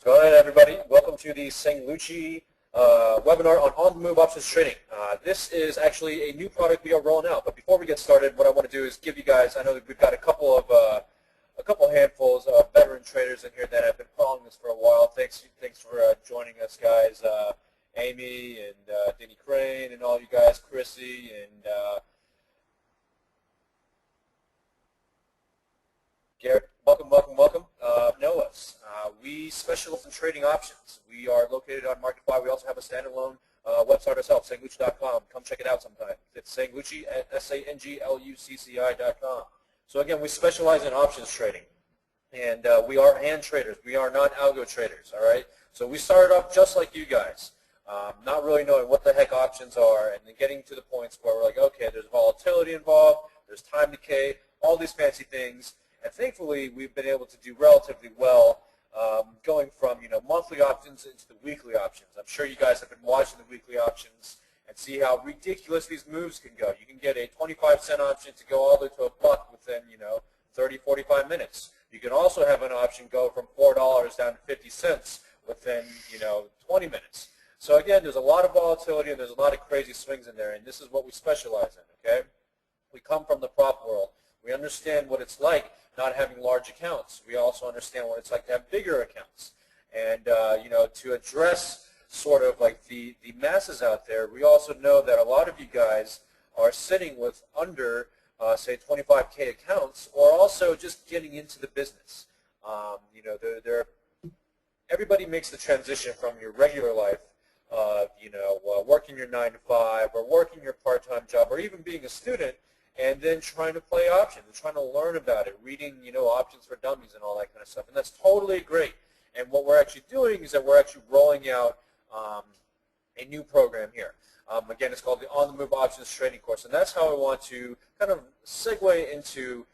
Go ahead, everybody. Welcome to the Lucci webinar on the-move options trading. This is actually a new product we are rolling out. But before we get started, what I want to do is give you guys, I know that we've got a couple handfuls of veteran traders in here that have been following this for a while. Thanks for joining us, guys. Amy and Denny Crane and all you guys, Chrissy and Garrett. Welcome. Know us. We specialize in trading options. We are located on MarketFly. We also have a standalone website ourselves, sanglucci.com. Come check it out sometime. It's Sanglucci at SANGLUCCI.com. So again, we specialize in options trading. And we are hand traders. We are not algo traders, all right? So we started off just like you guys, not really knowing what the heck options are, and then getting to the points where we're like, okay, there's volatility involved, there's time decay, all these fancy things. And thankfully, we've been able to do relatively well going from monthly options into the weekly options. I'm sure you guys have been watching the weekly options and see how ridiculous these moves can go. You can get a 25-cent option to go all the way to $1 within 30, 45 minutes. You can also have an option go from $4 down to 50 cents within 20 minutes. So again, there's a lot of volatility and there's a lot of crazy swings in there, and this is what we specialize in. Okay, we come from the prop world. We understand what it's like not having large accounts. We also understand what it's like to have bigger accounts. And to address sort of like the masses out there, we also know that a lot of you guys are sitting with under, say, 25K accounts, or also just getting into the business. Everybody makes the transition from your regular life of, working your 9 to 5, or working your part-time job, or even being a student, and then trying to play options and trying to learn about it, reading, options for dummies and all that kind of stuff. And that's totally great. And what we're actually doing is that we're actually rolling out a new program here. Again, it's called the On the Move Options Trading Course. And that's how I want to kind of segue into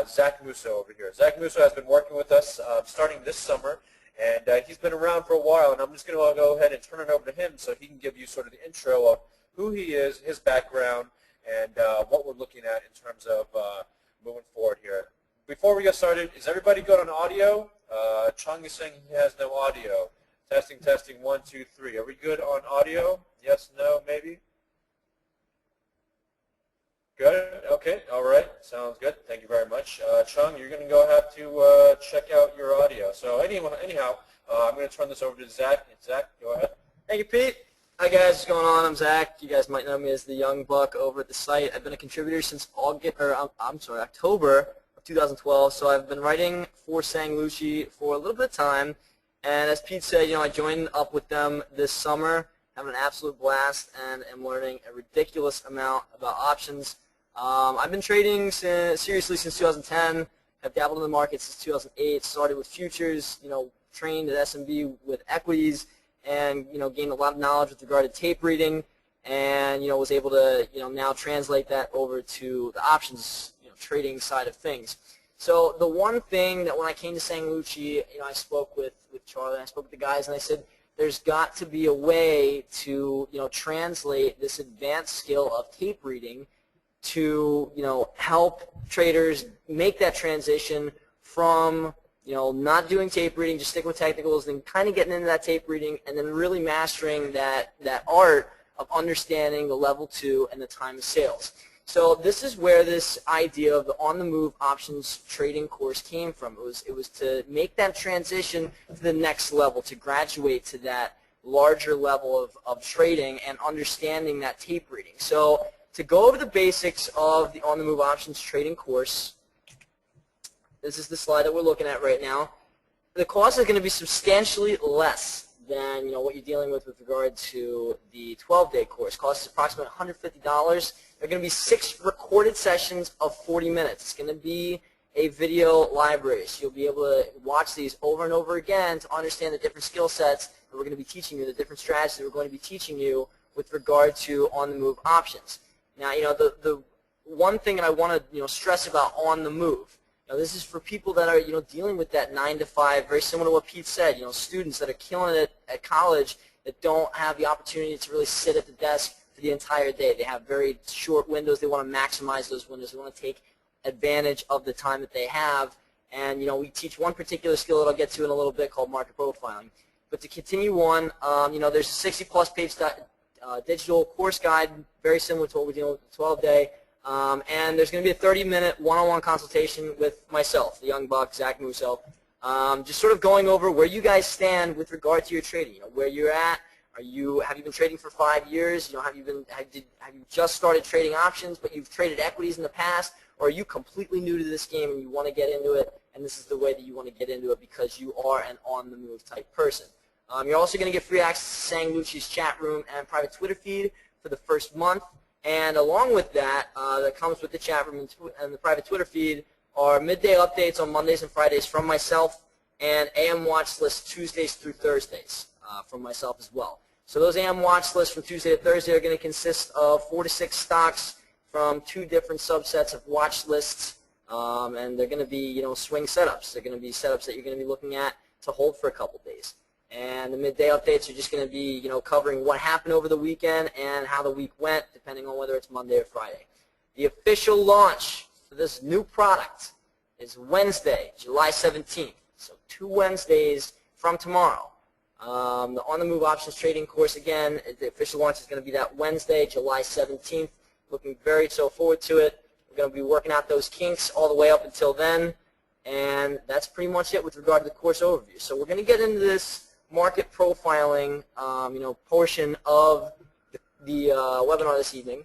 Zach Musso over here. Zach Musso has been working with us starting this summer. And he's been around for a while. And I'm just going to go ahead and turn it over to him so he can give you sort of the intro of who he is, his background, and what we're looking at in terms of moving forward here. Before we get started, is everybody good on audio? Chung is saying he has no audio. Testing, 1, 2, 3. Are we good on audio? Yes, no, maybe? Good? Okay, all right. Sounds good. Thank you very much. Chung, you're going to have to check out your audio. So anyhow, I'm going to turn this over to Zach. Zach, go ahead. Thank you, Pete. Hi guys, what's going on? I'm Zach. You guys might know me as the young buck over at the site. I've been a contributor since October of 2012. So I've been writing for Lucci for a little bit of time. And as Pete said, I joined up with them this summer, having an absolute blast, and am learning a ridiculous amount about options. I've been trading seriously since 2010. Have dabbled in the market since 2008. Started with futures. Trained at SMB with equities. And gained a lot of knowledge with regard to tape reading, and was able to now translate that over to the options trading side of things. So the one thing that when I came to Lucci, I spoke with Charlie, I spoke with the guys, and I said there's got to be a way to translate this advanced skill of tape reading to help traders make that transition from not doing tape reading, just sticking with technicals, then kind of getting into that tape reading, and then really mastering that art of understanding the level 2 and the time of sales. So this is where this idea of the on-the-move options trading course came from. It was to make that transition to the next level, to graduate to that larger level of trading and understanding that tape reading. So to go over the basics of the on-the-move options trading course, this is the slide that we're looking at right now. The cost is going to be substantially less than what you're dealing with regard to the 12-day course. Cost is approximately $150. There are going to be 6 recorded sessions of 40 minutes. It's going to be a video library, so you'll be able to watch these over and over again to understand the different skill sets that we're going to be teaching you, the different strategies that we're going to be teaching you with regard to on-the-move options. Now, the one thing that I want to stress about on-the-move. This is for people that are dealing with that 9 to 5, very similar to what Pete said. Students that are killing it at college that don't have the opportunity to really sit at the desk for the entire day. They have very short windows. They want to maximize those windows. They want to take advantage of the time that they have And we teach one particular skill that I'll get to in a little bit called market profiling. But to continue on, there's a 60-plus page digital course guide, very similar to what we're doing with the 12-day. And there's going to be a 30-minute one-on-one consultation with myself, the young buck, Zach Musso, just sort of going over where you guys stand with regard to your trading. Where you're at. Have you been trading for 5 years? Have you just started trading options, but you've traded equities in the past? Or are you completely new to this game and you want to get into it, and this is the way that you want to get into it because you are an on-the-move type person? You're also going to get free access to Sang Lucci's chat room and private Twitter feed for the first month. And along with that, that comes with the chat room and the private Twitter feed, are midday updates on Mondays and Fridays from myself, and AM watch lists Tuesdays through Thursdays from myself as well. So those AM watch lists from Tuesday to Thursday are going to consist of 4 to 6 stocks from 2 different subsets of watch lists, and they're going to be swing setups. They're going to be setups that you're going to be looking at to hold for a couple days. And the midday updates are just going to be covering what happened over the weekend and how the week went, depending on whether it's Monday or Friday. The official launch for this new product is Wednesday, July 17th. So 2 Wednesdays from tomorrow. The on-the-move options trading course, again, the official launch is going to be that Wednesday, July 17th. Looking very so forward to it. We're going to be working out those kinks all the way up until then. And that's pretty much it with regard to the course overview. So we're going to get into this market profiling portion of the webinar this evening.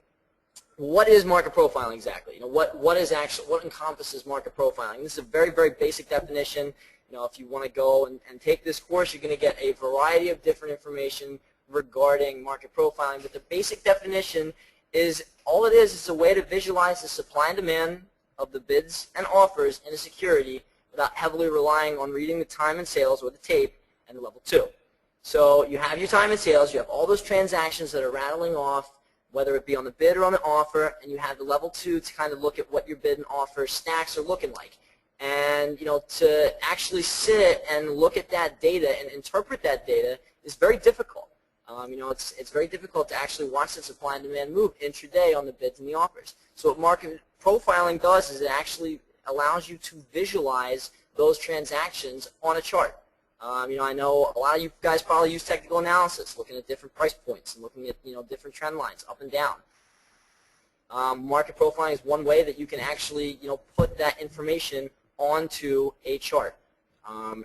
What is market profiling exactly? What encompasses market profiling? This is a very, very basic definition. If you want to go and take this course, you're going to get a variety of different information regarding market profiling. But the basic definition is all it is a way to visualize the supply and demand of the bids and offers in a security without heavily relying on reading the time and sales or the tape and the level 2. So you have your time and sales, you have all those transactions that are rattling off, whether it be on the bid or on the offer, and you have the level 2 to kind of look at what your bid and offer stacks are looking like. And to actually sit and look at that data and interpret that data is very difficult. It's very difficult to actually watch the supply and demand move intraday on the bids and the offers. So what market profiling does is it actually allows you to visualize those transactions on a chart. I know a lot of you guys probably use technical analysis, looking at different price points and looking at different trend lines up and down. Market profiling is one way that you can actually put that information onto a chart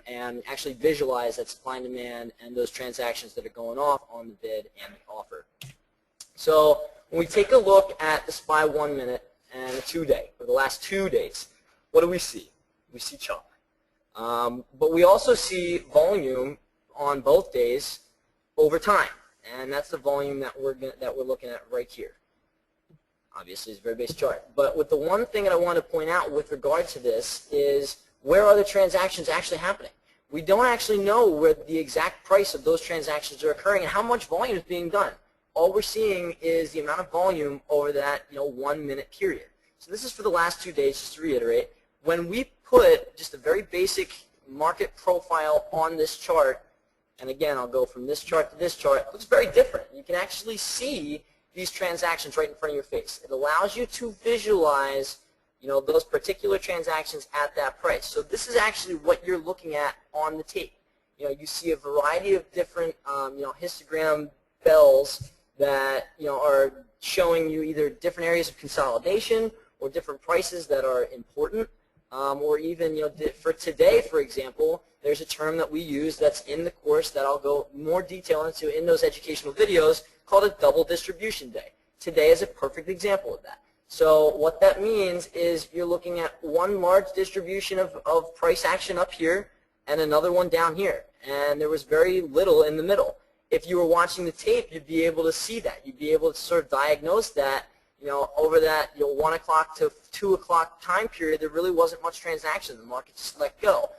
and actually visualize that supply and demand and those transactions that are going off on the bid and the offer. So when we take a look at the SPY 1 minute and the 2-day, for the last 2 days, what do we see? We see chop. But we also see volume on both days over time, and that's the volume that we're looking at right here. Obviously, it's a very basic chart. But with the one thing that I want to point out with regard to this is where are the transactions actually happening? We don't actually know where the exact price of those transactions are occurring and how much volume is being done. All we're seeing is the amount of volume over that 1 minute period. So this is for the last 2 days, just to reiterate. When we put just a very basic market profile on this chart, and again, I'll go from this chart to this chart, it looks very different. You can actually see these transactions right in front of your face. It allows you to visualize those particular transactions at that price. So this is actually what you're looking at on the tape. You see a variety of different histogram bells that are showing you either different areas of consolidation or different prices that are important. Or even, for today, for example, there's a term that we use that's in the course that I'll go more detail into in those educational videos called a double distribution day. Today is a perfect example of that. So what that means is you're looking at one large distribution of price action up here and another one down here. And there was very little in the middle. If you were watching the tape, you'd be able to see that. You'd be able to sort of diagnose that. Over that 1 o'clock to 2 o'clock time period, there really wasn't much transaction. The market just let go.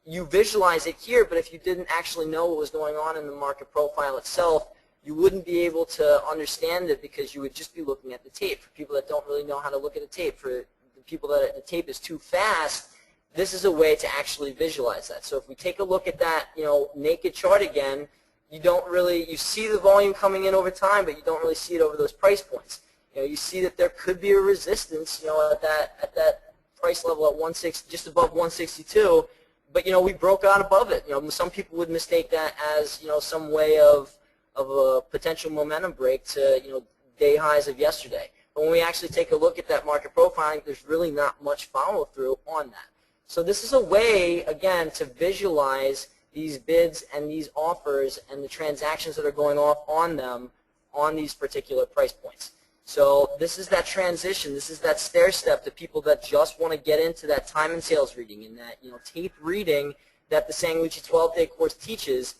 You visualize it here, but if you didn't actually know what was going on in the market profile itself, you wouldn't be able to understand it because you would just be looking at the tape. For people that don't really know how to look at a tape, for the people that the tape is too fast, this is a way to actually visualize that. So if we take a look at that naked chart again, you see the volume coming in over time, but you don't really see it over those price points. You see that there could be a resistance, at that price level at 160, just above 162, but we broke out above it. Some people would mistake that as some way of a potential momentum break to day highs of yesterday. But when we actually take a look at that market profiling, there's really not much follow through on that. So this is a way, again, to visualize these bids and these offers and the transactions that are going off on them on these particular price points. So this is that transition. This is that stair step to people that just want to get into that time and sales reading and that tape reading that the Sang Lucci 12-day course teaches.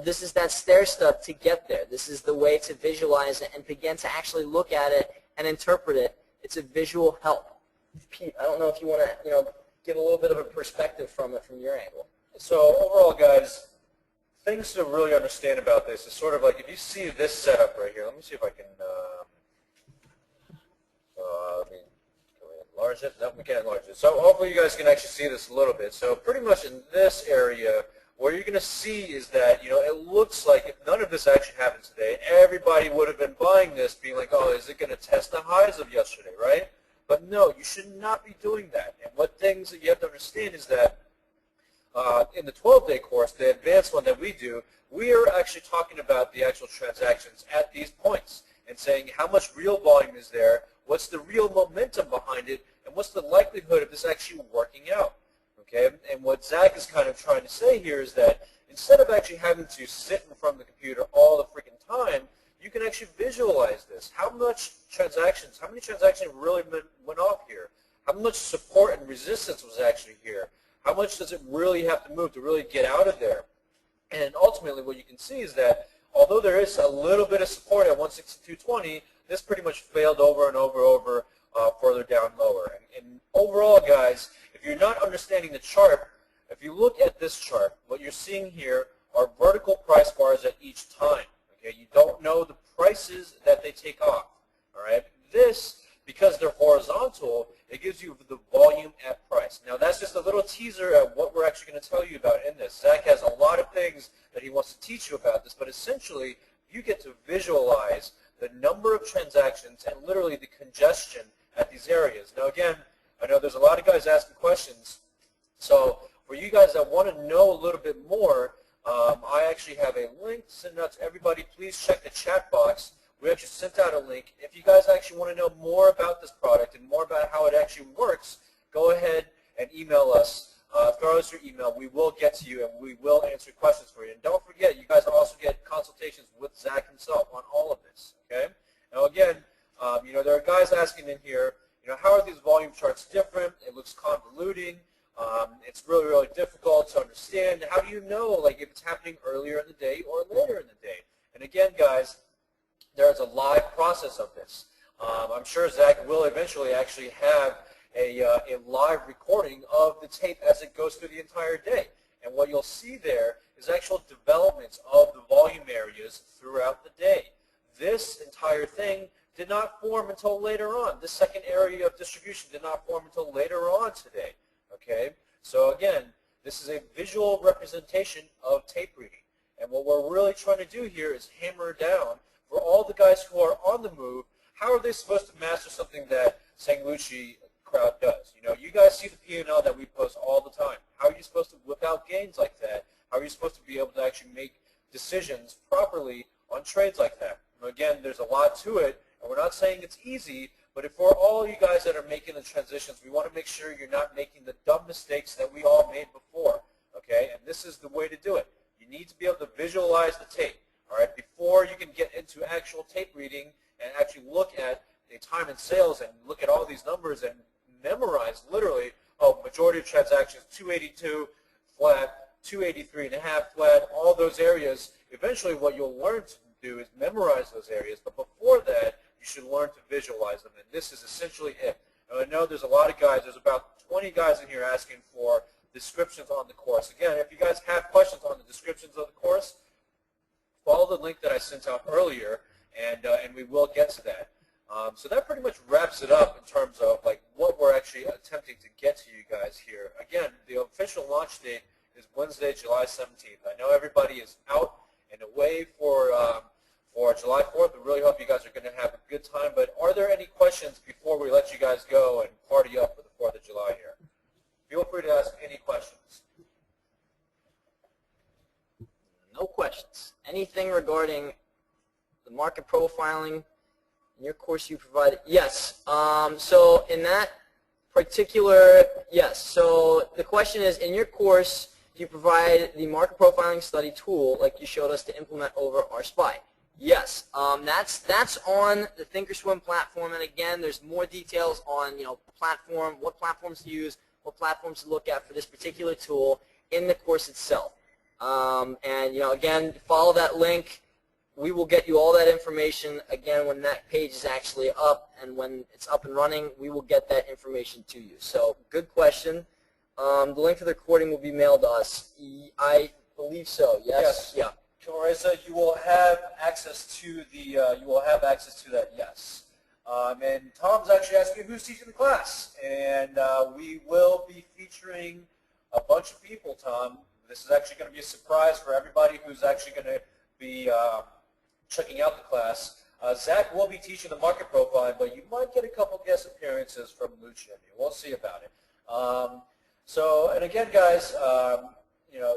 This is that stair step to get there. This is the way to visualize it and begin to actually look at it and interpret it. It's a visual help. Pete, I don't know if you want to give a little bit of a perspective from it from your angle. So overall, guys, things to really understand about this is sort of like if you see this setup right here. Let me see if I can. Can we enlarge it? No, we can't enlarge it. So hopefully you guys can actually see this a little bit. So pretty much in this area, what you're going to see is that it looks like if none of this actually happened today, everybody would have been buying this, being like, oh, is it going to test the highs of yesterday, right? But no, you should not be doing that. And what things that you have to understand is that in the 12-day course, the advanced one that we do, we are actually talking about the actual transactions at these points and saying how much real volume is there, what's the real momentum behind it, and what's the likelihood of this actually working out. Okay? And what Zach is kind of trying to say here is that instead of actually having to sit in front of the computer all the freaking time, you can actually visualize this. How many transactions really went off here? How much support and resistance was actually here? How much does it really have to move to really get out of there? And ultimately what you can see is that although there is a little bit of support at 162.20, this pretty much failed over and over further down lower. And overall, guys, if you're not understanding the chart, if you look at this chart, what you're seeing here are vertical price bars at each time. Okay, you don't know the prices that they take off. All right, this, because they're horizontal, it gives you the volume at price. Now that's just a little teaser at what we're actually going to tell you about in this. Zach has a lot of things that he wants to teach you about this, but essentially you get to visualize the number of transactions and literally the congestion at these areas. Now again, I know there's a lot of guys asking questions, so for you guys that want to know a little bit more, I actually have a link to send out to everybody. Please check the chat box. We actually sent out a link. If you guys actually want to know more about this product and more about how it actually works, go ahead and email us. Throw us your email. We will get to you and we will answer questions for you. And don't forget, you guys also get consultations with Zach himself on all of this. Okay? Now again, there are guys asking in here, how are these volume charts different? It looks convoluting. It's really, really difficult to understand. How do you know, like, if it's happening earlier in the day or later in the day? And again, guys, there's a live process of this. I'm sure Zach will eventually actually have a live recording of the tape as it goes through the entire day. And what you'll see there is actual developments of the volume areas throughout the day. This entire thing did not form until later on. This second area of distribution did not form until later on today. Okay? So again, this is a visual representation of tape reading. And what we're really trying to do here is hammer down for all the guys who are on the move, how are they supposed to master something that Sang Lucci crowd does? You guys see the P&L that we post all the time. How are you supposed to whip out gains like that? How are you supposed to be able to actually make decisions properly on trades like that? Again, there's a lot to it, and we're not saying it's easy, but if for all you guys that are making the transitions, we want to make sure you're not making the dumb mistakes that we all made before, okay? And this is the way to do it. You need to be able to visualize the tape, all right, before you can get into actual tape reading and actually look at the time and sales and look at all these numbers and memorize literally, majority of transactions, 282 flat, 283.5 flat, all those areas. Eventually what you'll learn to do is memorize those areas, but before that, you should learn to visualize them, and this is essentially it. Now, I know there's a lot of guys, there's about 20 guys in here asking for descriptions on the course. Again, if you guys have questions on the descriptions of the course, follow the link that I sent out earlier, and we will get to that. So that pretty much wraps it up in terms of like what we're actually attempting to get to you guys here. Again, the official launch date is Wednesday, July 17th. I know everybody is out and away for July 4th. I really hope you guys are going to have a good time. But are there any questions before we let you guys go and party up for the 4th of July here? questions. Anything regarding the market profiling in your course you provided? Yes. So in that particular, yes. So the question is, in your course, do you provide the market profiling study tool like you showed us to implement over our SPY? Yes. That's on the Thinkorswim platform, and again, there's more details on platform, what platforms to use, what platforms to look at for this particular tool in the course itself. And again, follow that link. We will get you all that information again when that page is actually up, and when it's up and running, we will get that information to you. So, good question. The link for the recording will be mailed to us. I believe so. Yes. Yeah. Teresa, you will have access to that. Yes. And Tom's actually asking who's teaching the class, and we will be featuring a bunch of people. Tom, this is actually going to be a surprise for everybody who's actually going to be checking out the class. Zach will be teaching the market profile, but you might get a couple guest appearances from Lucci. We'll see about it. And again, guys,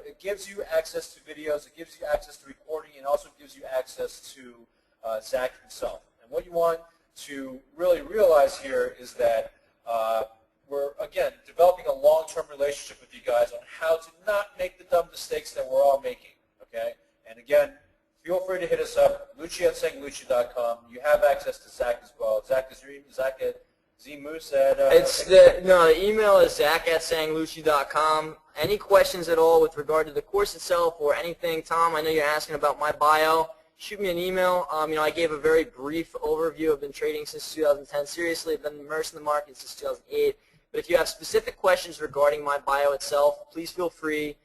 it gives you access to videos, it gives you access to recording, and also gives you access to Zach himself. And what you want to really realize here is that we're, again, developing a long-term relationship with you guys on how to not make the dumb mistakes that we're all making, okay? And again, feel free to hit us up, Lucci@sayinglucci.com. You have access to Zach as well. Zach is Zach at zmoose at... the email is zach@sayinglucci.com. Any questions at all with regard to the course itself or anything, Tom, I know you're asking about my bio. Shoot me an email. I gave a very brief overview. I've been trading since 2010. Seriously, I've been immersed in the market since 2008. But if you have specific questions regarding my bio itself, please feel free.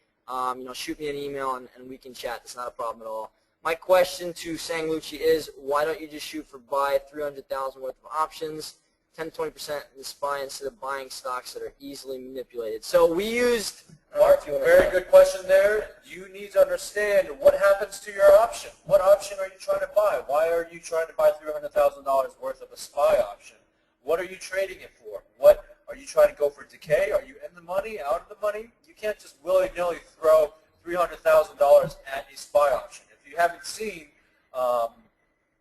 Shoot me an email and we can chat. It's not a problem at all. My question to Sang Lucci is, why don't you just shoot for buy 300,000 worth of options, 10 to 20% in the SPY instead of buying stocks that are easily manipulated? So we used... Mark, very good question there. You need to understand what happens to your option. What option are you trying to buy? Why are you trying to buy $300,000 worth of a SPY option? What are you trading it for? What are you trying to go for decay? Are you in the money, out of the money? You can't just willy-nilly throw $300,000 at a SPY option. If you haven't seen a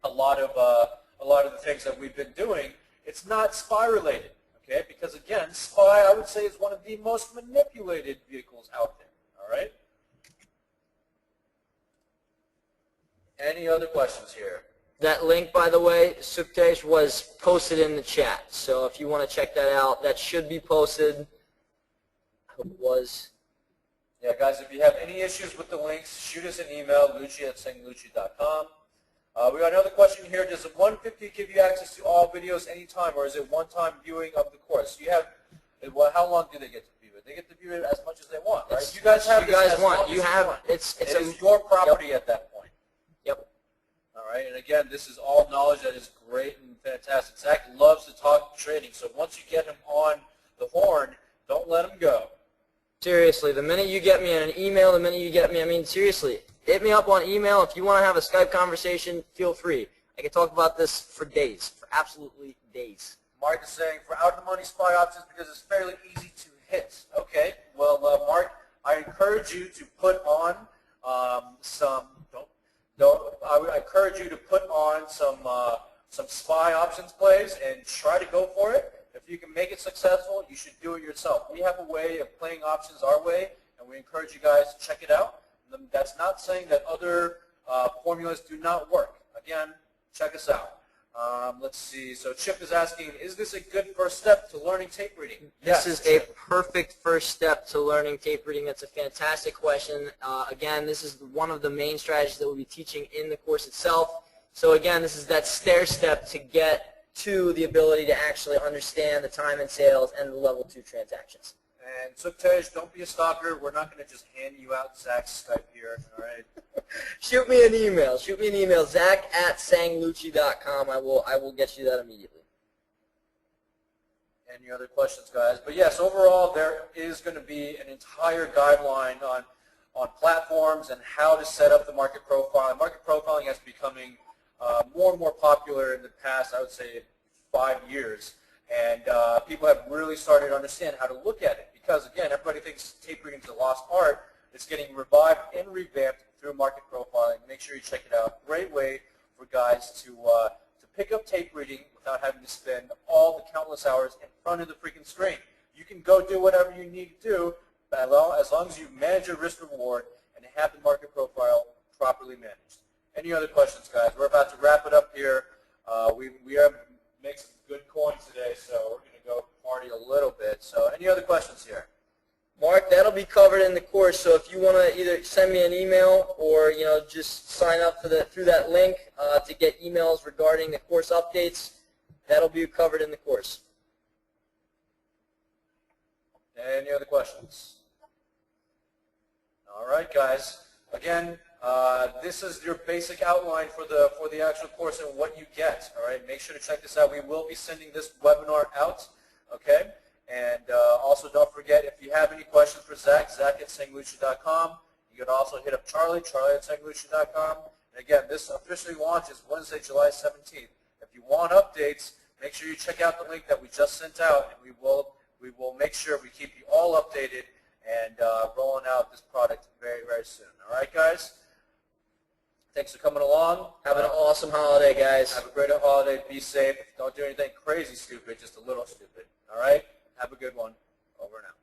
lot of the things that we've been doing, it's not SPY related. Okay, because again, SPY, I would say, is one of the most manipulated vehicles out there. All right. Any other questions here? That link, by the way, Suktesh, was posted in the chat. So if you want to check that out, that should be posted. I hope it was. Yeah, guys, if you have any issues with the links, shoot us an email, Lucci@sayinglucci.com. We got another question here. Does the 150 give you access to all videos anytime, or is it one-time viewing of the course? You have, how long do they get to view it? They get to view it as much as they want, right? You guys have this as long as you want. It is your property at that point. Yep. All right, and again, this is all knowledge that is great and fantastic. Zach loves to talk trading, so once you get him on the horn, don't let him go. Seriously, the minute you get me an email, the minute you get me, seriously, hit me up on email. If you want to have a Skype conversation, feel free. I can talk about this for days, for absolutely days. Mark is saying for out-of-the-money SPY options because it's fairly easy to hit. Okay, well, Mark, I encourage you to put on some SPY options plays and try to go for it. If you can make it successful, you should do it yourself. We have a way of playing options our way, and we encourage you guys to check it out. That's not saying that other formulas do not work. Again, check us out. Let's see. So Chip is asking, is this a good first step to learning tape reading? This is a perfect first step to learning tape reading. That's a fantastic question. Again, this is one of the main strategies that we'll be teaching in the course itself. So again, this is that stair step to get to the ability to actually understand the time and sales and the level 2 transactions. And Suktej, don't be a stalker. We're not going to just hand you out Zach's Skype here, all right? Shoot me an email. Shoot me an email, zach@sanglucci.com. I will get you that immediately. Any other questions, guys? But yes, overall, there is going to be an entire guideline on platforms and how to set up the market profile. Market profiling has becoming more and more popular in the past, I would say, 5 years. And people have really started to understand how to look at it. Because, again, everybody thinks tape reading is a lost art. It's getting revived and revamped through market profiling. Make sure you check it out. Great way for guys to pick up tape reading without having to spend all the countless hours in front of the freaking screen. You can go do whatever you need to do, but as long as you manage your risk reward and have the market profile properly managed. Any other questions, guys? We're about to wrap it up here. We are making some good coins today, so we're going to go party a little bit. So any other questions here? Mark, that'll be covered in the course. So if you want to either send me an email or just sign up for through that link to get emails regarding the course updates, that'll be covered in the course. Any other questions? All right, guys. Again, this is your basic outline for the actual course and what you get. All right. Make sure to check this out. We will be sending this webinar out. Okay. And also, don't forget, if you have any questions for Zach, Zach@sanglucci.com. You can also hit up Charlie, Charlie@sanglucci.com. And again, this officially launches Wednesday, July 17th. If you want updates, make sure you check out the link that we just sent out, and we will make sure we keep you all updated and rolling out this product very, very soon. All right, guys? Thanks for coming along. Have an awesome holiday, guys. Have a great holiday. Be safe. Don't do anything crazy stupid, just a little stupid. All right? Have a good one. Over and out.